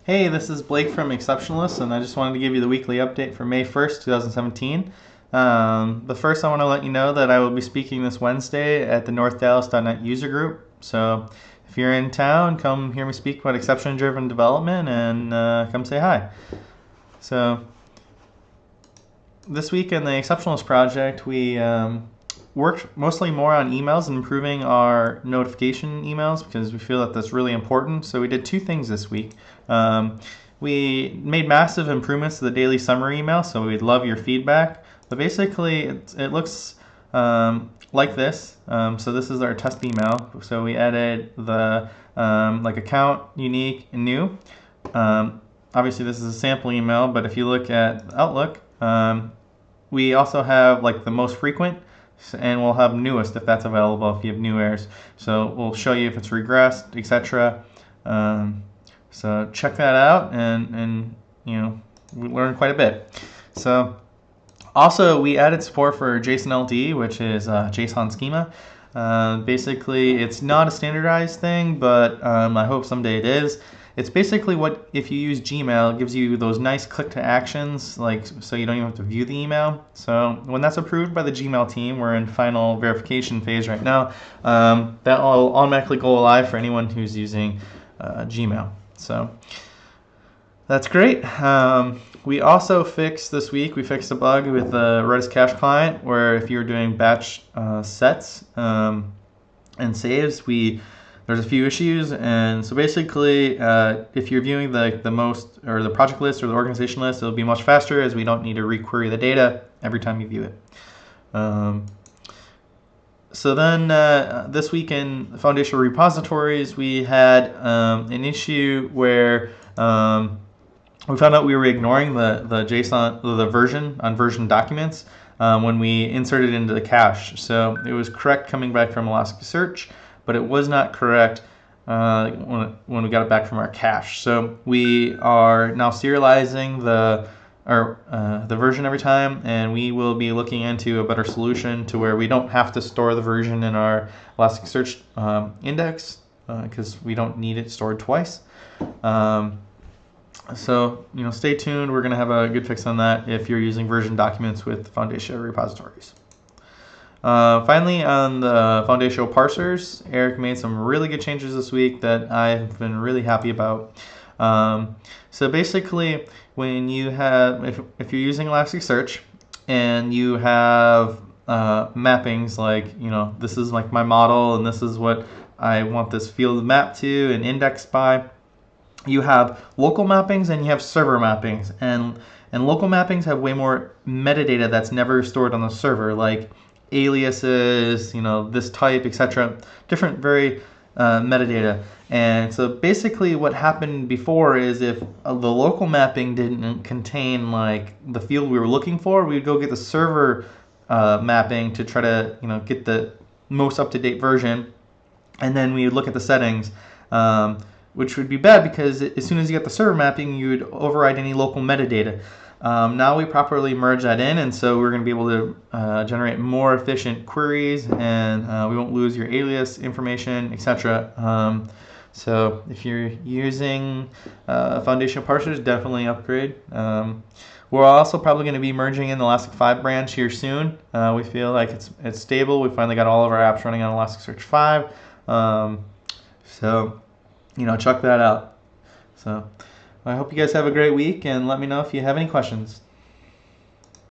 Hey, this is Blake from Exceptionless, and I just wanted to give you the weekly update for May 1st, 2017. But first, I want to let you know that I will be speaking this Wednesday at the NorthDallas.net user group. So if you're in town, come hear me speak about exception-driven development and come say hi. So this week in the Exceptionless project, we worked mostly more on emails and improving our notification emails because we feel that that's really important. So we did two things this week. We made massive improvements to the daily summary email, so we'd love your feedback. But basically, it looks like this. So this is our test email. So we added the like account, unique, and new. Obviously, this is a sample email, but if you look at Outlook, we also have like the most frequent, and we'll have newest if that's available if you have new errors. So we'll show you if it's regressed, etc. So check that out, and we learned quite a bit. So also we added support for JSON LD, which is JSON schema. Basically, it's not a standardized thing, but I hope someday it is. It's basically what, if you use Gmail, it gives you those nice click to actions, like so you don't even have to view the email. So when that's approved by the Gmail team, we're in final verification phase right now, that will automatically go live for anyone who's using Gmail. So that's great. We also fixed this week, we fixed a bug with the Redis cache client where if you're doing batch sets and saves, there's a few issues, and so basically if you're viewing the most or the project list or the organization list, it'll be much faster as we don't need to requery the data every time you view it. So then this week in Foundatio.Repositories, we had an issue where we found out we were ignoring the JSON, the version on version documents when we inserted it into the cache. So it was correct coming back from Elasticsearch, but it was not correct when we got it back from our cache. So we are now serializing the version every time, and we will be looking into a better solution to where we don't have to store the version in our Elasticsearch index because we don't need it stored twice. So stay tuned. We're going to have a good fix on that if you're using version documents with Foundatio.Repositories. Finally, on the Foundatio.Parsers, Eric made some really good changes this week that I've been really happy about. So basically, when you have, if you're using Elasticsearch and you have mappings like, this is like my model and this is what I want this field mapped to and indexed by, you have local mappings and you have server mappings, and local mappings have way more metadata that's never stored on the server, like aliases, this type, etc. Different very metadata. And so basically what happened before is if the local mapping didn't contain like the field we were looking for, we'd go get the server mapping to try to get the most up-to-date version, and then we would look at the settings, which would be bad because as soon as you get the server mapping, you would override any local metadata. Now we properly merge that in, and so we're going to be able to generate more efficient queries, and we won't lose your alias information, etc. So if you're using Foundatio.Parsers, definitely upgrade. We're also probably going to be merging in the Elastic 5 branch here soon. We feel like it's stable. We finally got all of our apps running on Elasticsearch 5. So check that out. So I hope you guys have a great week, and let me know if you have any questions.